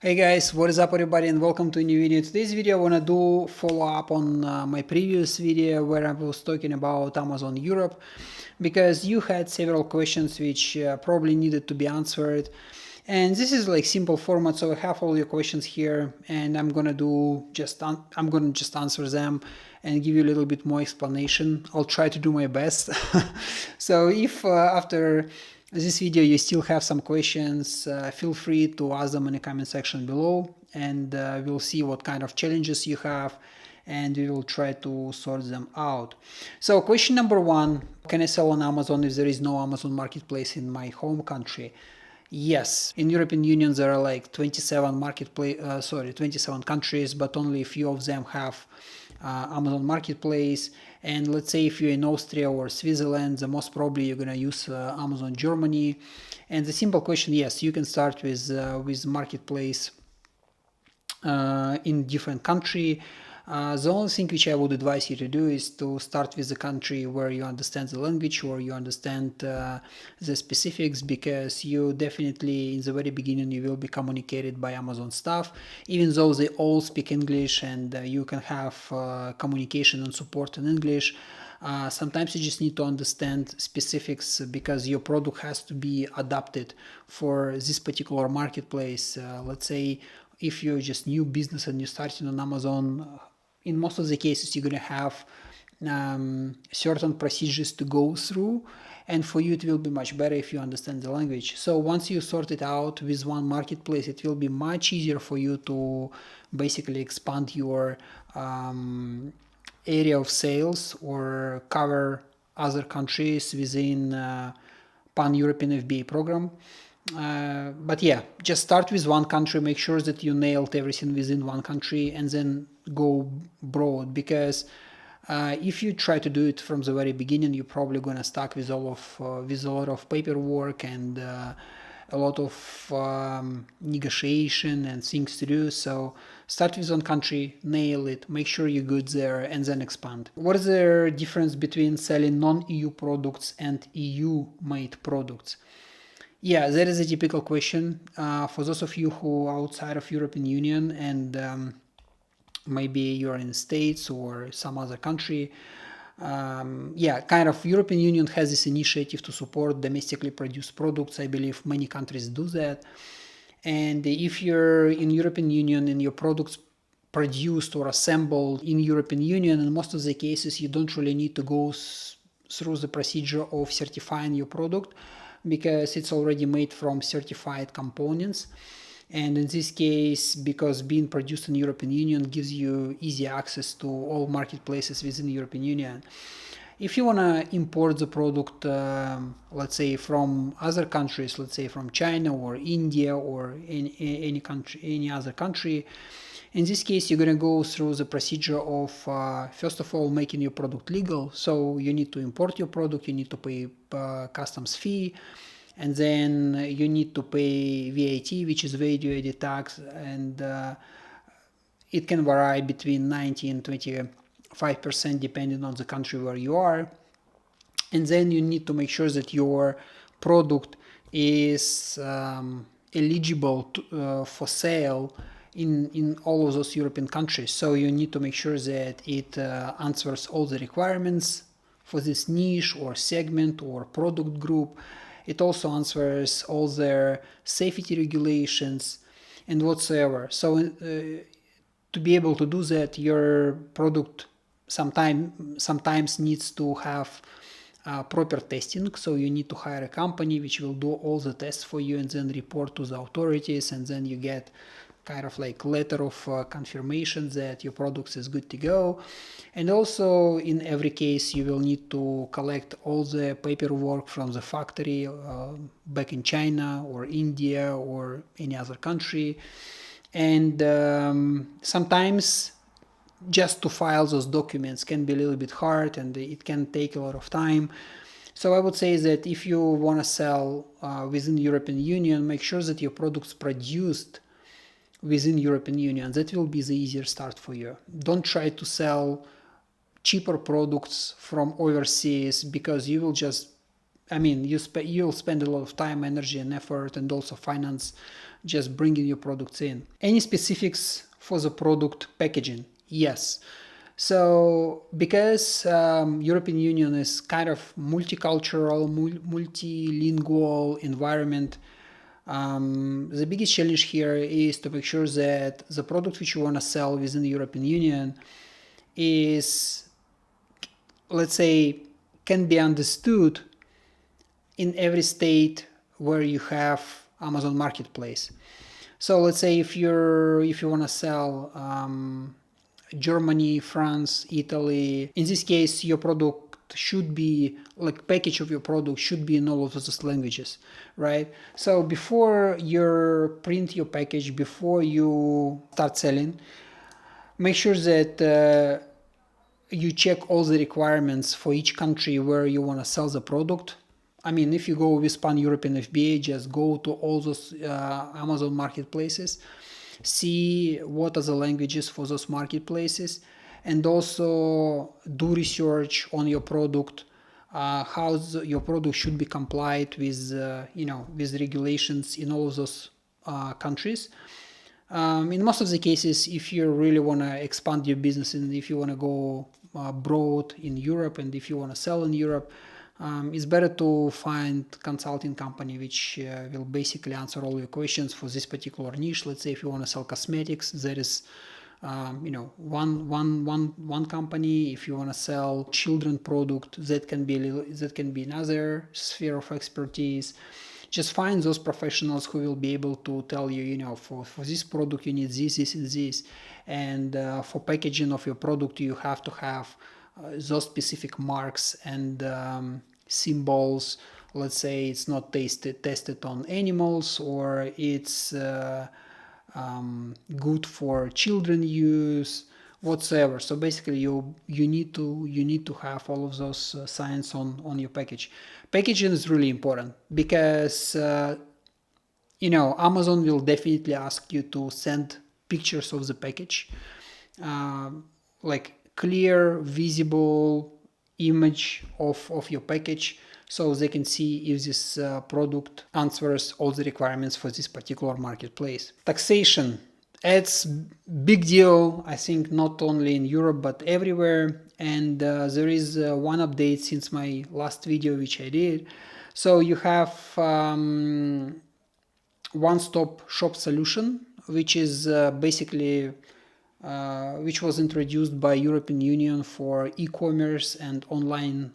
Hey guys, what is up everybody and welcome to a new video. Today's video I wanna do follow up on my previous video where I was talking about Amazon Europe, because you had several questions which probably needed to be answered, and this is like simple format, so I have all your questions here and I'm gonna just answer them and give you a little bit more explanation. I'll try to do my best. So if after this video you still have some questions, feel free to ask them in the comment section below, and we'll see what kind of challenges you have and we will try to sort them out. So question number one: can I sell on Amazon if there is no Amazon marketplace in my home country? Yes, in European Union there are like 27 27 countries, but only a few of them have Amazon Marketplace. And let's say if you're in Austria or Switzerland, the most probably you're gonna use Amazon Germany. And the simple question: yes, you can start with marketplace in different country. The only thing which I would advise you to do is to start with the country where you understand the language or you understand the specifics, because you definitely in the very beginning you will be communicated by Amazon staff, even though they all speak English and you can have communication and support in English. Sometimes you just need to understand specifics because your product has to be adapted for this particular marketplace. Let's say if you're just new business and you're starting on Amazon, in most of the cases you're going to have certain procedures to go through, and for you it will be much better if you understand the language. So once you sort it out with one marketplace, it will be much easier for you to basically expand your area of sales or cover other countries within Pan-European FBA program. But yeah, just start with one country, make sure that you nailed everything within one country, and then go broad, because if you try to do it from the very beginning, you're probably gonna stuck with a lot of paperwork and a lot of negotiation and things to do. So start with one country, nail it, make sure you're good there, and then expand. What is the difference between selling non-EU products and EU-made products? Yeah, that is a typical question. For those of you who are outside of European Union and maybe you're in the States or some other country, yeah, kind of European Union has this initiative to support domestically produced products. I believe many countries do that. And if you're in European Union and your products produced or assembled in European Union, in most of the cases you don't really need to go through the procedure of certifying your product, because it's already made from certified components. And in this case, because being produced in European Union gives you easy access to all marketplaces within the European Union. If you want to import the product, let's say from other countries, let's say from China or India or any other country, in this case, you're going to go through the procedure of, first of all, making your product legal. So you need to import your product, you need to pay customs fee, and then you need to pay VAT, which is value-added tax, and it can vary between 90 and 25% depending on the country where you are. And then you need to make sure that your product is eligible for sale in all of those European countries. So you need to make sure that it answers all the requirements for this niche or segment or product group. It also answers all their safety regulations and whatsoever. So to be able to do that, your product sometimes needs to have proper testing. So you need to hire a company which will do all the tests for you and then report to the authorities, and then you get kind of like letter of confirmation that your product is good to go. And also in every case you will need to collect all the paperwork from the factory back in China or India or any other country. And sometimes just to file those documents can be a little bit hard and it can take a lot of time. So I would say that if you want to sell within the European Union, make sure that your product's produced within European Union. That will be the easier start for you. Don't try to sell cheaper products from overseas, because you will just, you'll spend a lot of time, energy and effort and also finance just bringing your products in. Any specifics for the product packaging? Yes. So because European Union is kind of multicultural, multilingual environment, the biggest challenge here is to make sure that the product which you want to sell within the European Union is, let's say, can be understood in every state where you have Amazon Marketplace. So let's say if you want to sell Germany, France, Italy, in this case your product should be, like, package of your product should be in all of those languages, right? So before you print your package, before you start selling, make sure that you check all the requirements for each country where you want to sell the product. I mean, if you go with Pan-European FBA, just go to all those Amazon marketplaces, see what are the languages for those marketplaces, and also do research on your product, how your product should be complied with, with regulations in all of those countries. In most of the cases, if you really want to expand your business and if you want to go broad in Europe and if you want to sell in Europe, it's better to find consulting company which will basically answer all your questions for this particular niche. Let's say if you want to sell cosmetics, there is one company. If you want to sell children product, that can be another sphere of expertise. Just find those professionals who will be able to tell you, for this product you need this, and this, and for packaging of your product you have to have those specific marks and symbols. Let's say it's not tested on animals, or it's good for children use, whatsoever. So basically you need to have all of those signs on your package. Packaging is really important because Amazon will definitely ask you to send pictures of the package, like clear, visible image of your package, so they can see if this product answers all the requirements for this particular marketplace. Taxation. It's big deal, I think, not only in Europe but everywhere, and there is one update since my last video which I did. So you have one-stop shop solution, which is basically which was introduced by European Union for e-commerce and online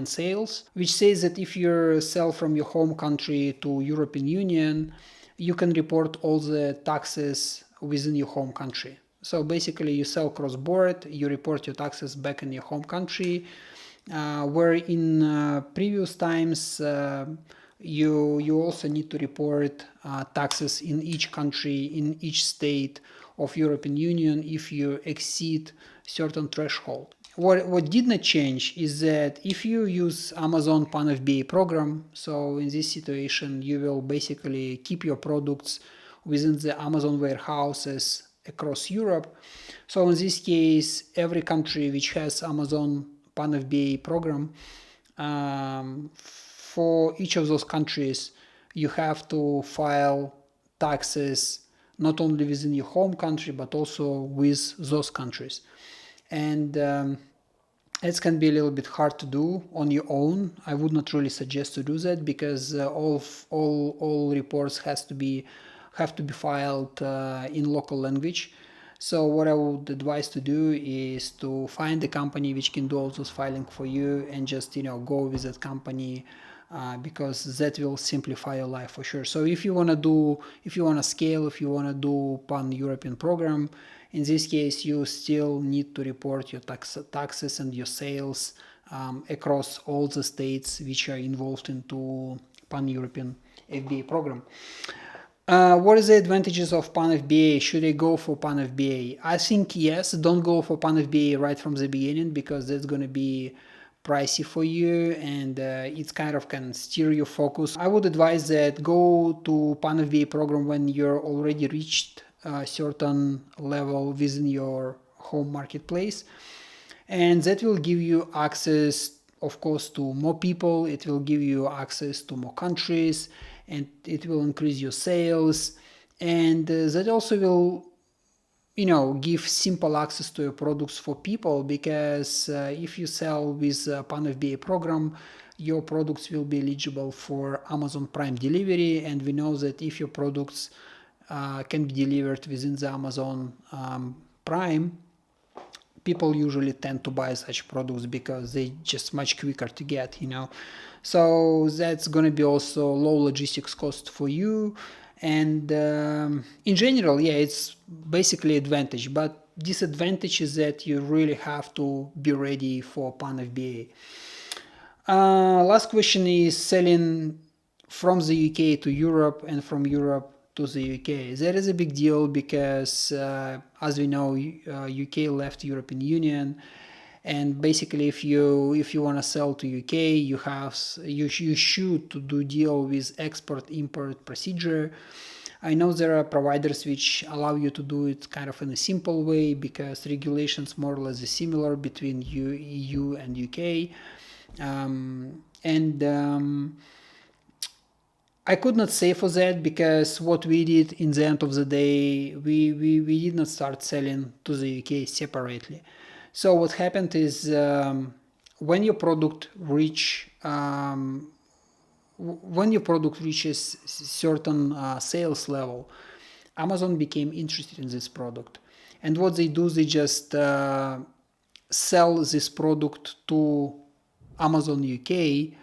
sales, which says that if you sell from your home country to European Union, you can report all the taxes within your home country. So basically you sell cross-border, you report your taxes back in your home country, where in previous times you also need to report taxes in each country, in each state of European Union if you exceed certain threshold. What did not change is that if you use Amazon Pan-FBA program, so in this situation you will basically keep your products within the Amazon warehouses across Europe. So in this case, every country which has Amazon Pan-FBA program, for each of those countries you have to file taxes not only within your home country but also with those countries. And it can be a little bit hard to do on your own. I would not really suggest to do that because all reports have to be filed in local language. So what I would advise to do is to find a company which can do all those filing for you and just go with that company, because that will simplify your life for sure. So if you want to scale, if you want to do Pan-European program, in this case you still need to report your taxes and your sales across all the states which are involved into Pan-European FBA program. What is the advantages of Pan-FBA? Should I go for Pan-FBA? I think yes, don't go for Pan-FBA right from the beginning because that's going to be pricey for you and it kind of can steer your focus. I would advise that go to Pan-FBA program when you're already reached a certain level within your home marketplace, and that will give you access, of course, to more people. It will give you access to more countries, and it will increase your sales, and that also will give simple access to your products for people, because if you sell with a Pan-FBA program, your products will be eligible for Amazon Prime delivery, and we know that if your products can be delivered within the Amazon Prime, people usually tend to buy such products because they just much quicker to get, so that's going to be also low logistics cost for you. And in general, yeah, it's basically advantage, but disadvantage is that you really have to be ready for Pan-FBA. Last question is selling from the UK to Europe and from Europe to the UK. That is a big deal because, as we know, UK left European Union, and basically, if you want to sell to UK, you should to do deal with export-import procedure. I know there are providers which allow you to do it kind of in a simple way because regulations more or less are similar between EU and UK. I could not say for that because what we did in the end of the day, we did not start selling to the UK separately. So what happened is when your product reaches certain sales level, Amazon became interested in this product, and what they do, they just sell this product to Amazon UK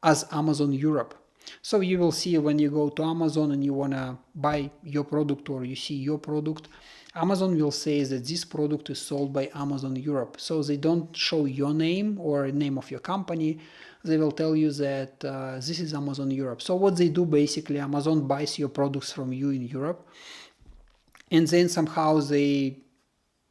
as Amazon Europe. So you will see when you go to Amazon and you want to buy your product, or you see your product, Amazon will say that this product is sold by Amazon Europe. So they don't show your name or name of your company. They will tell you that this is Amazon Europe. So what they do, basically, Amazon buys your products from you in Europe, and then somehow they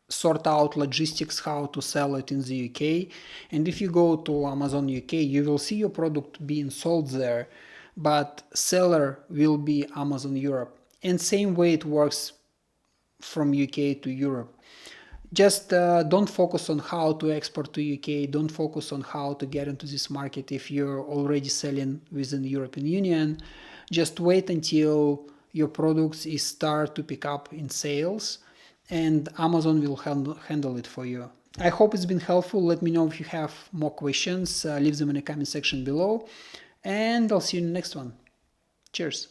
sort out logistics how to sell it in the UK. And if you go to Amazon UK, you will see your product being sold there, but seller will be Amazon Europe. And same way it works from UK to Europe. Just don't focus on how to export to UK, don't focus on how to get into this market if you're already selling within the European Union. Just wait until your products start to pick up in sales, and Amazon will handle it for you. I hope it's been helpful. Let me know if you have more questions. Leave them in the comment section below, and I'll see you in the next one. Cheers.